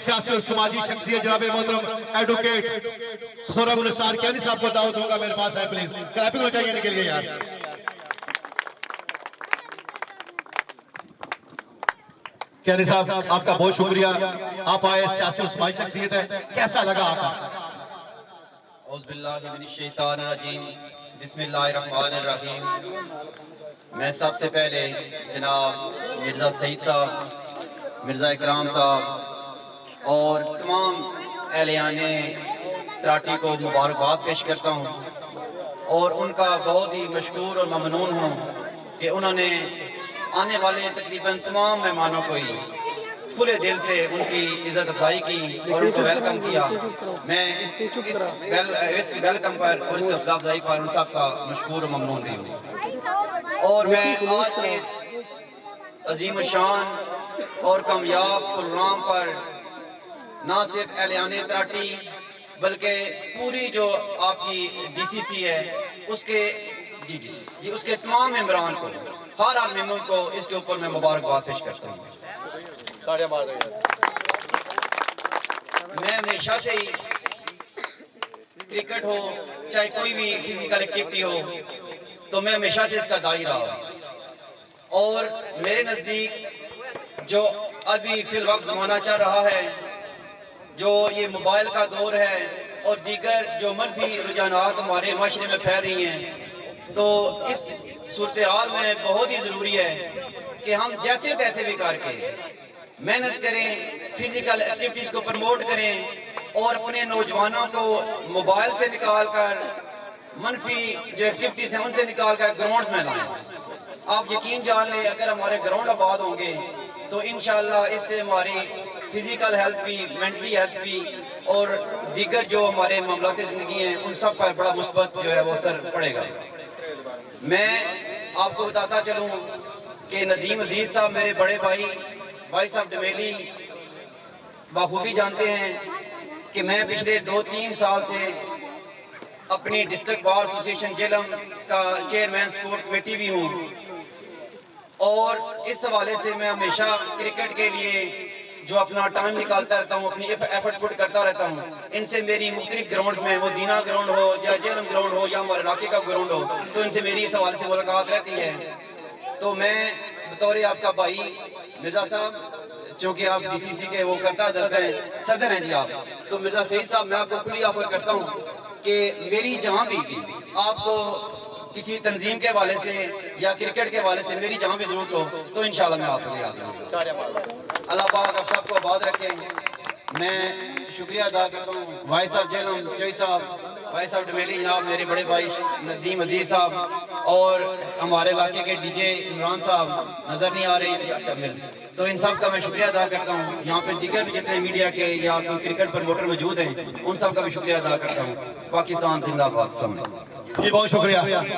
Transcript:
सियासी और समाजी शख्सियत जनाब मोहतरम एडवोकेट खुर्रम निसार कैनी साहब को दावत दूंगा। मेरे पास है, प्लीज क्लैपिंग हो जाएगी इनके लिए यार। कैनी साहब आपका बहुत शुक्रिया, आप आए, सियासी और समाजी शख्सियत है, कैसा लगा आपका? बिस्मिल्लाहिर्रहमानिर्रहीम। मैं सबसे पहले जनाब मिर्ज़ा सईद साहब, मिर्ज़ा इकराम साहब और तमाम अहलियाने तराटी को मुबारकबाद पेश करता हूँ और उनका बहुत ही मशकूर और ममनून हूँ कि उन्होंने आने वाले तकरीबन तमाम मेहमानों को ही खुले दिल से उनकी इज्जत अफजाई की और उनको वेलकम किया। मैं इस वेलकम पर और इस हौसला अफजाई पर उन सब का मशकूर और ममनून भी हूँ। और मैं आज के इस अजीम शान और कामयाब प्रोग्राम पर ना सिर्फ एहलियाने तराटी बल्कि पूरी जो आपकी DCC है उसके उसके तमाम मेंबरान को, हर आल मेंबर को इसके ऊपर मैं मुबारकबाद पेश करता हूँ। मैं हमेशा से ही क्रिकेट हो चाहे कोई भी फिजिकल एक्टिविटी हो तो मैं हमेशा से इसका दाई रहा हूँ और मेरे नज़दीक जो अभी फिल वक्त ज़माना चल रहा है, जो ये मोबाइल का दौर है और दीगर जो मनफी रुझानात हमारे माशरे में फैल रही हैं, तो इस सूरत हाल में बहुत ही ज़रूरी है कि हम जैसे तैसे भी करके मेहनत करें, फिजिकल एक्टिविटीज़ को प्रमोट करें और अपने नौजवानों को मोबाइल से निकाल कर मनफी जो एक्टिविटीज़ हैं उनसे निकाल कर ग्राउंड्स में लाएं। आप यकीन जान लें, अगर हमारे ग्राउंड आबाद होंगे तो इंशाअल्लाह इससे हमारी फिजिकल हेल्थ भी, मेंटली हेल्थ भी और दीगर जो हमारे मामलाती ज़िंदगी हैं उन सब पर बड़ा मुस्बत जो है वो असर पड़ेगा। मैं आपको बताता चलूँ कि नदीम अजीज साहब मेरे बड़े भाई साहब डमेली बखूबी जानते हैं कि मैं पिछले 2-3 साल से अपनी डिस्ट्रिक्ट बार एसोसिएशन जेलम का चेयरमैन स्पोर्ट कमेटी भी हूँ और इस हवाले से मैं हमेशा क्रिकेट के लिए जो अपना टाइम निकालता रहता हूँ, अपनी एफर्ट पुट करता रहता हूँ। इनसे मेरी मुख्तलिफ ग्राउंड्स में, वो दीना ग्राउंड हो या जेलम ग्राउंड हो या हमारे इलाके का ग्राउंड हो, तो इनसे मेरी इस हवाले से मुलाकात रहती है। तो मैं बतौर आपका भाई मिर्ज़ा साहब, चूँकि आप DCC के वो करता सदर हैं जी आप, तो मिर्ज़ा सईद साहब मैं आपको खुली ऑफर करता हूँ कि मेरी जहाँ भी आपको किसी तंजीम के हवाले से या क्रिकेट के हवाले से मेरी जहाँ भी जरूरत हो तो इंशाल्लाह मैं आपके लिए आ जाऊँगा। अल्लाह पाक आप सबको आबाद रखें। मैं शुक्रिया अदा करता हूँ भाई साहब जेलम चोई साहब, भाई साहब डमेली जनाब, मेरे बड़े भाई नदीम अजीज साहब और हमारे इलाके के DJ इमरान साहब नज़र नहीं आ रही, अच्छा तो इन सब का मैं शुक्रिया अदा करता हूँ। यहाँ पे दीगर भी जितने मीडिया के या कोई क्रिकेट प्रमोटर मौजूद हैं उन सब का भी शुक्रिया अदा करता हूँ। पाकिस्तान जिंदाबाद। बहुत शुक्रिया।